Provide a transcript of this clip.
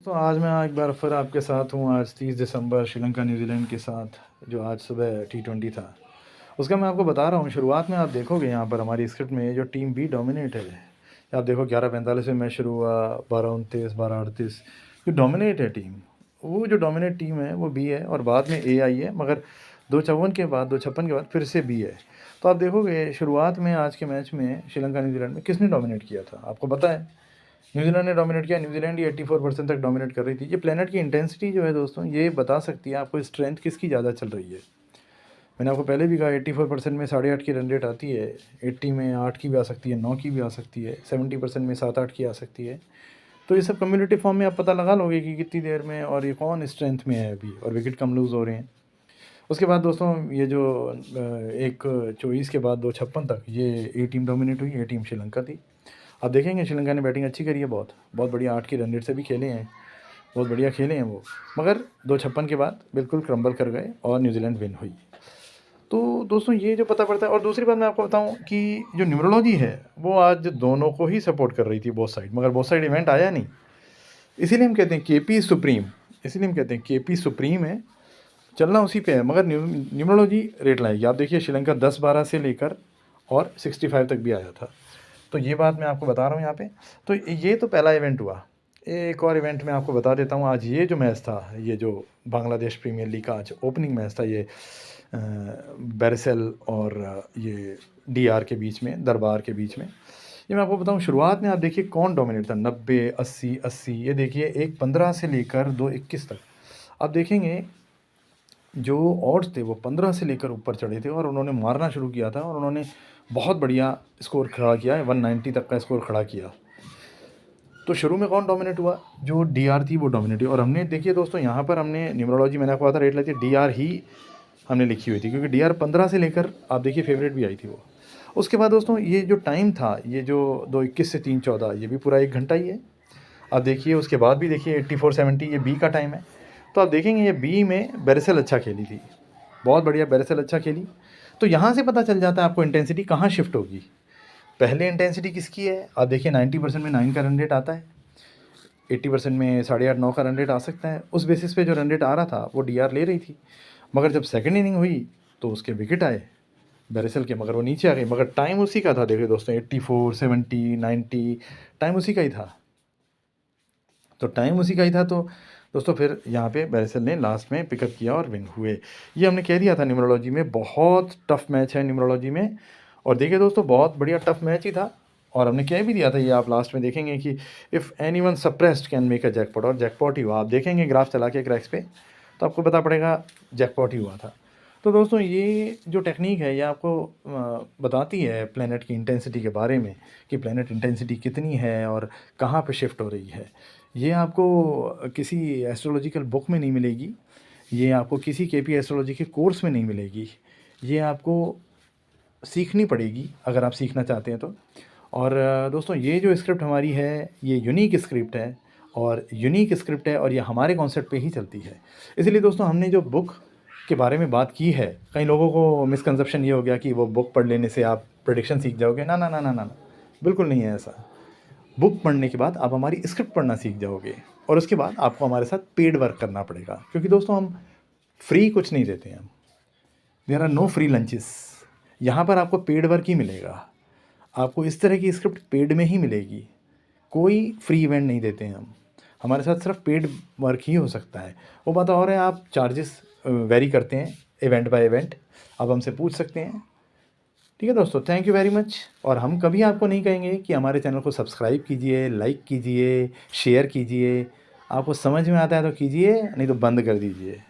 तो आज मैं एक बार फिर आपके साथ हूँ। आज 30 दिसंबर श्रीलंका न्यूज़ीलैंड के साथ जो आज सुबह टी20 था, उसका मैं आपको बता रहा हूँ। शुरुआत में आप देखोगे यहाँ पर हमारी स्क्रिप्ट में जो टीम बी डोमिनेट है। आप देखो 11:45 में मैच शुरू हुआ, 12:29, 12:38, जो डोमिनेट है टीम, वो जो डोमिनेट टीम है वो बी है और बाद में ए आई है, मगर 2:54 के बाद 2:56 के बाद फिर से बी है। तो आप देखोगे शुरुआत में आज के मैच में श्रीलंका न्यूज़ीलैंड में किसने डोमिनेट किया था, आपको पता है? न्यूजीलैंड ने डोमिनेट किया। न्यूजीलैंड ये 84% तक डोमिनेट कर रही थी। ये प्लेनेट की इंटेंसिटी जो है दोस्तों, ये बता सकती है आपको स्ट्रेंथ किसकी ज़्यादा चल रही है। मैंने आपको पहले भी कहा 84% में 8.5 की रन रेट आती है, 80 में 8 की भी आ सकती है, 9 की भी आ सकती है, 70% में 7-8 की आ सकती है। तो ये सब कम्युनिटी फॉर्म में आप पता लगा लोगे कि कितनी देर में और ये कौन स्ट्रेंथ में है अभी, और विकेट कम लूज़ हो रहे हैं। उसके बाद दोस्तों ये जो 1:24 के बाद 2:56 तक ये ए टीम डोमिनेट हुई। ए टीम श्रीलंका थी। आप देखेंगे श्रीलंका ने बैटिंग अच्छी करी है, बहुत बहुत बढ़िया 8 की रन रेट से भी खेले हैं, बहुत बढ़िया खेले हैं वो, मगर 2:56 के बाद बिल्कुल क्रम्बल कर गए और न्यूजीलैंड विन हुई। तो दोस्तों ये जो पता पड़ता है। और दूसरी बात मैं आपको बताऊं कि जो न्यूमरोलॉजी है वो आज दोनों को ही सपोर्ट कर रही थी, बोथ साइड, मगर बोथ साइड इवेंट आया नहीं। इसीलिए हम कहते हैं केपी सुप्रीम, इसीलिए हम कहते हैं केपी सुप्रीम है, चलना उसी पे है, मगर न्यूमरोलॉजी रेट लाएगी। आप देखिए श्रीलंका 10-12 से लेकर और 65 तक भी आया था। तो ये बात मैं आपको बता रहा हूँ यहाँ पे। तो ये तो पहला इवेंट हुआ। एक और इवेंट मैं आपको बता देता हूँ। आज ये जो मैच था, ये जो बांग्लादेश प्रीमियर लीग का आज ओपनिंग मैच था, ये बैरसेल और ये डीआर के बीच में, दरबार के बीच में, ये मैं आपको बताऊँ। शुरुआत में आप देखिए कौन डोमिनेट था, 90, 80, 80, ये देखिए 1:15 से लेकर 2:21 तक। आप देखेंगे जो ऑड्स थे वो 15 से लेकर ऊपर चढ़े थे और उन्होंने मारना शुरू किया था और उन्होंने बहुत बढ़िया स्कोर खड़ा किया है, 190 तक का स्कोर खड़ा किया। तो शुरू में कौन डोमिनेट हुआ? जो डीआर थी वो डोमिनेट हुई। और हमने देखिए दोस्तों यहाँ पर हमने न्यूमरोलॉजी, मैंने आपको बताया रेट लाई थी, डीआर ही हमने लिखी हुई थी, क्योंकि डीआर 15 से लेकर आप देखिए फेवरेट भी आई थी वो। उसके बाद दोस्तों ये जो टाइम था, ये जो 2:21 से 3:14, ये भी पूरा 1 घंटा ही है। आप देखिए उसके बाद भी देखिए 84-70 ये बी का टाइम है। तो आप देखेंगे ये बी में बैरसेल अच्छा खेली थी, बहुत बढ़िया बैरसेल अच्छा खेली। तो यहाँ से पता चल जाता है आपको इंटेंसिटी कहाँ शिफ्ट होगी। पहले इंटेंसिटी किसकी है? आप देखिए 90% में 9 का रन रेट आता है, 80% में 8.5, 9 का रन रेट आ सकता है। उस बेसिस पे जो रन रेट आ रहा था वो डीआर ले रही थी, मगर जब सेकंड इनिंग हुई तो उसके विकेट आए बैरसेल के, मगर वो नीचे आ गई। मगर टाइम उसी का था, देखिए दोस्तों 84, 70, 90, टाइम उसी का ही था। तो टाइम उसी का ही था। तो दोस्तों फिर यहाँ पे बैरसेल ने लास्ट में पिकअप किया और विन हुए। ये हमने कह दिया था न्यूमरोलॉजी में, बहुत टफ मैच है न्यूमरोलॉजी में। और देखिए दोस्तों बहुत बढ़िया टफ मैच ही था। और हमने कह भी दिया था, ये आप लास्ट में देखेंगे कि if any one suppressed can make a jackpot, और जैकपॉट ही हुआ। आप देखेंगे ग्राफ चला के क्रैक्स पे तो आपको पता पड़ेगा जैकपॉट ही हुआ था। तो दोस्तों ये जो टेक्निक है ये आपको बताती है प्लैनेट की इंटेंसिटी के बारे में, कि प्लैनेट इंटेंसिटी कितनी है और कहाँ पे शिफ्ट हो रही है। ये आपको किसी एस्ट्रोलॉजिकल बुक में नहीं मिलेगी, ये आपको किसी केपी एस्ट्रोलॉजी के कोर्स में नहीं मिलेगी, ये आपको सीखनी पड़ेगी अगर आप सीखना चाहते हैं तो। और दोस्तों ये जो स्क्रिप्ट हमारी है ये यूनिक स्क्रिप्ट है, और यूनिक स्क्रिप्ट है और ये हमारे कॉन्सेप्ट पे ही चलती है। इसलिए दोस्तों हमने जो बुक के बारे में बात की है, कई लोगों को मिसकंसेप्शन ये हो गया कि वो बुक पढ़ लेने से आप प्रेडिक्शन सीख जाओगे। ना ना ना ना ना ना, बिल्कुल नहीं है ऐसा। बुक पढ़ने के बाद आप हमारी स्क्रिप्ट पढ़ना सीख जाओगे, और उसके बाद आपको हमारे साथ पेड वर्क करना पड़ेगा, क्योंकि दोस्तों हम फ्री कुछ नहीं देते हैं। There are no free lunches. यहाँ पर आपको पेड वर्क ही मिलेगा। आपको इस तरह की स्क्रिप्ट पेड में ही मिलेगी, कोई फ्री इवेंट नहीं देते हैं हम। हमारे साथ सिर्फ पेड वर्क ही हो सकता है। वो बात और है, आप चार्जेस वेरी करते हैं इवेंट बाय इवेंट, आप हमसे पूछ सकते हैं। ठीक है दोस्तों, थैंक यू वेरी मच। और हम कभी आपको नहीं कहेंगे कि हमारे चैनल को सब्सक्राइब कीजिए, लाइक कीजिए, शेयर कीजिए। आपको समझ में आता है तो कीजिए, नहीं तो बंद कर दीजिए।